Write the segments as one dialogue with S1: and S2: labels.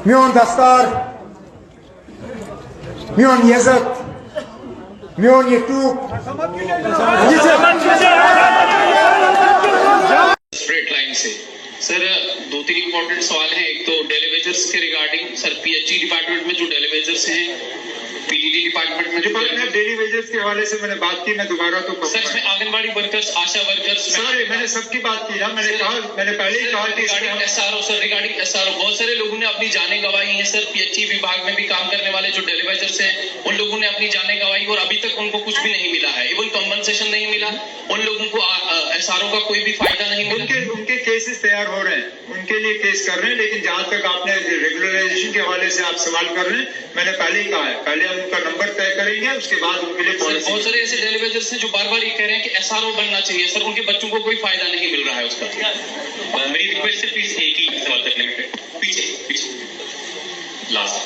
S1: Mion Dastar, Mion Yazat, Mion Yetuk.
S2: Straight line से sir दो तीन इंपॉर्टेंट सवाल हैं। एक तो डेलीवेजर्स के रिगार्डिंग सर, पीएचई डिपार्टमेंट में जो डेलीवेजर्स हैं, पीडीडी डिपार्टमेंट में
S3: डेलीवेजर्स के हवाले से मैंने बात की, मैं दोबारा तो
S2: सर इसमें आंगनबाड़ी वर्कर्स, आशा वर्कर्स,
S3: सर मैंने सबकी बात की ना, मैंने पहले ही कहा
S2: regarding SRO sir, regarding SRO बहुत सारे लोगों ने अपनी जानें गंवाई हैं सर। पीएचई विभाग में भी काम करने वाले जो डेलीवेजर्स हैं उन लोगों ने अपनी जानें गंवाई और अभी तक उनको कुछ भी नहीं मिला है, इवन कॉम्पनसेशन नहीं मिला उन लोगों को, एसआरओ का कोई भी फायदा नहीं मिला।
S3: उनके केसेस तैयार हो रहे हैं, उनके लिए केस कर रहे हैं, लेकिन जहां तक आपने रेगुलराइजेशन के हवाले से आप सवाल कर रहे हैं, मैंने पहले ही कहा है, पहले हम उनका नंबर तय करेंगे, उसके बाद उनके लिए
S2: बहुत सारे ऐसे डेलीवेजर्स हैं जो बार बार ये कह रहे हैं कि एसआरओ बनना चाहिए सर, उनके बच्चों को कोई फायदा नहीं मिल रहा है उसका। मेरी रिक्वेस्ट है प्लीज एक ही सवाल तक लिमिटेड, पीछे last.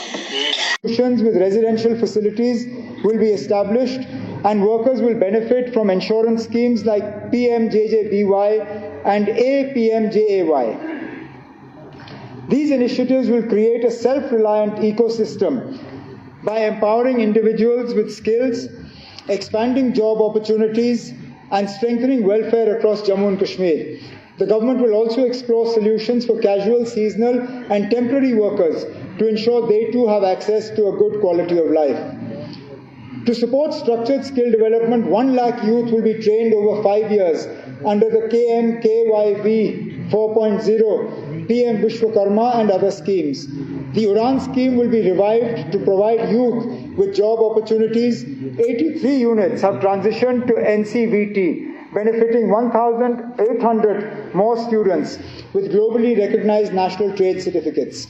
S1: With residential facilities will be established and workers will benefit from insurance schemes like PMJJBY and APMJAY. These initiatives will create a self-reliant ecosystem by empowering individuals with skills, expanding job opportunities and strengthening welfare across Jammu and Kashmir. The government will also explore solutions for casual, seasonal and temporary workers to ensure they too have access to a good quality of life. To support structured skill development, 1 lakh youth will be trained over 5 years under the KMKYV 4.0, PM Vishwakarma and other schemes. The Udan scheme will be revived to provide youth with job opportunities. 83 units have transitioned to NCVT, benefiting 1,800 more students with globally recognized national trade certificates.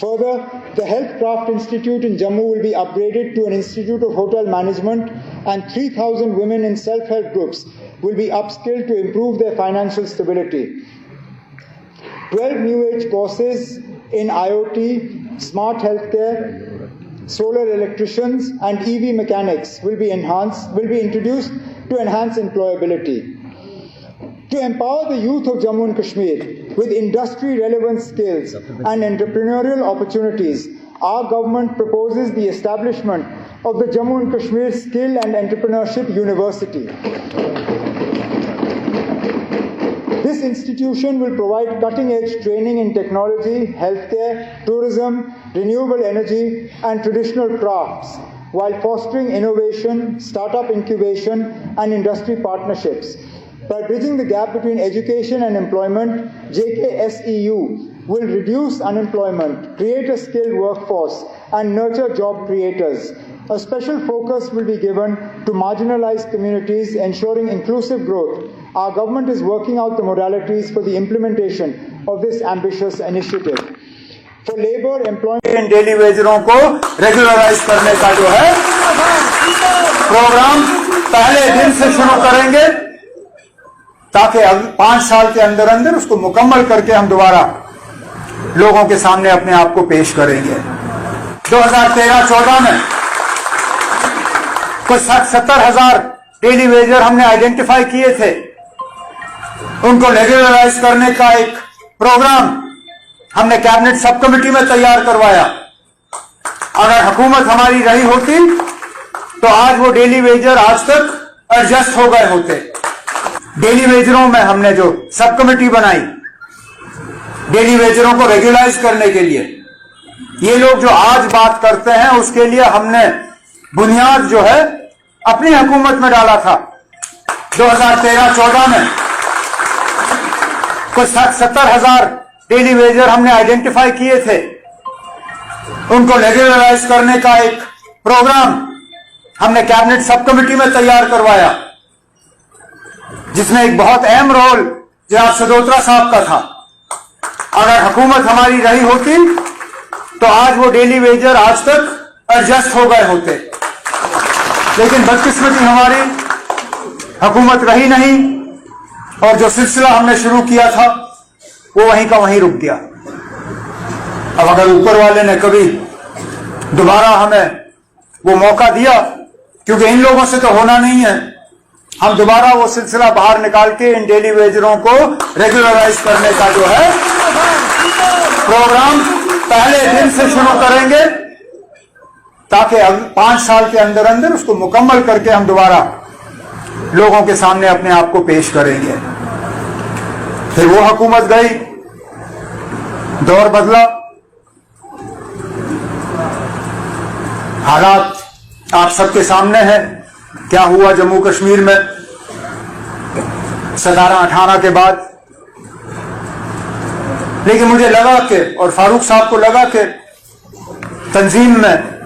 S1: Further, the Health Craft Institute in Jammu will be upgraded to an Institute of Hotel Management, and 3,000 women in self-help groups will be upskilled to improve their financial stability. 12 new age courses in IoT, smart healthcare, solar electricians and EV mechanics will be introduced to enhance employability. To empower the youth of Jammu and Kashmir with industry-relevant skills and entrepreneurial opportunities, our government proposes the establishment of the Jammu and Kashmir Skill and Entrepreneurship University. This institution will provide cutting-edge training in technology, healthcare, tourism, renewable energy, and traditional crafts, while fostering innovation, startup incubation, and industry partnerships. By bridging the gap between education and employment, JKSEU will reduce unemployment, create a skilled workforce, and nurture job creators. A special focus will be given to marginalized communities, ensuring inclusive growth. Our government is working out the modalities for the implementation of this ambitious initiative. For labor, employment and daily wageरों को regularise करने का जो है programme पहले दिन से शुरू करेंगे, ताकि 5 साल के अंदर अंदर उसको मुकम्मल करके हम दोबारा लोगों के सामने अपने आप को पेश करेंगे। 2013-14 में कुछ 60-70 हजार डेली वेजर हमने आइडेंटिफाई किए थे, उनको रेगुलराइज करने का एक प्रोग्राम हमने कैबिनेट सब कमेटी में तैयार करवाया। अगर हुकूमत हमारी रही होती तो आज वो डेली वेजर आज तक एडजस्ट हो गए होते। डेली वेजरों में हमने जो सब कमेटी बनाई डेली वेजरों को रेगुलराइज करने के लिए, ये लोग जो आज बात करते हैं उसके लिए हमने बुनियाद जो है अपनी हुकूमत में डाला था। 2013-14 में कुछ 60-70 हजार डेली वेजर हमने आइडेंटिफाई किए थे, उनको रेगुलराइज करने का एक प्रोग्राम हमने कैबिनेट सब कमेटी में तैयार करवाया, जिसमें एक बहुत अहम रोल जनाब सदोत्रा साहब का था। अगर हुकूमत हमारी रही होती तो आज वो डेली वेजर आज तक एडजस्ट हो गए होते, लेकिन बदकिस्मती हमारी हुकूमत रही नहीं और जो सिलसिला हमने शुरू किया था वो वहीं का वहीं रुक गया। अब अगर ऊपर वाले ने कभी दोबारा हमें वो मौका दिया, क्योंकि इन लोगों से तो होना नहीं है, हम दोबारा वो सिलसिला बाहर निकाल के इन डेली वेजरों को रेगुलराइज करने का जो है प्रोग्राम
S4: पहले दिन से शुरू करेंगे ताकि 5 साल के अंदर अंदर उसको मुकम्मल करके हम दोबारा लोगों के सामने अपने आप को पेश करेंगे। फिर वो हुकूमत गई, दौर बदला, हालात आप सबके सामने है। क्या हुआ जम्मू कश्मीर में 17-18 के बाद। लेकिन मुझे लगा कि, और फारूक साहब को लगा कि तंजीम में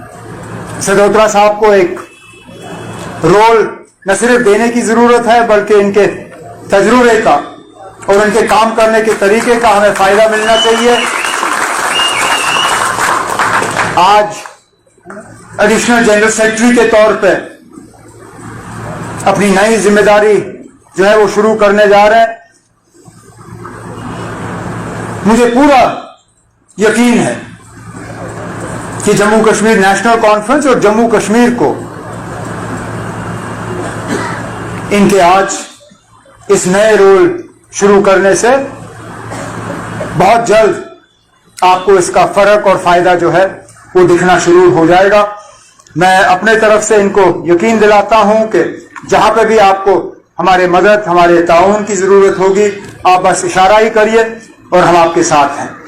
S4: सदोत्रा साहब को एक रोल न सिर्फ देने की जरूरत है बल्कि इनके तजुर्बे का और इनके काम करने के तरीके का हमें फायदा मिलना चाहिए। आज एडिशनल जनरल सेक्रेटरी के तौर पे अपनी नई जिम्मेदारी जो है वो शुरू करने जा रहे हैं। मुझे पूरा यकीन है कि जम्मू कश्मीर नेशनल कॉन्फ्रेंस और जम्मू कश्मीर को इनके आज इस नए रोल शुरू करने से बहुत जल्द आपको इसका फर्क और फायदा जो है वो दिखना शुरू हो जाएगा। मैं अपने तरफ से इनको यकीन दिलाता हूं कि जहां पे भी आपको हमारे मदद, हमारे ताउन की जरूरत होगी, आप बस इशारा ही करिए और हम आपके साथ हैं।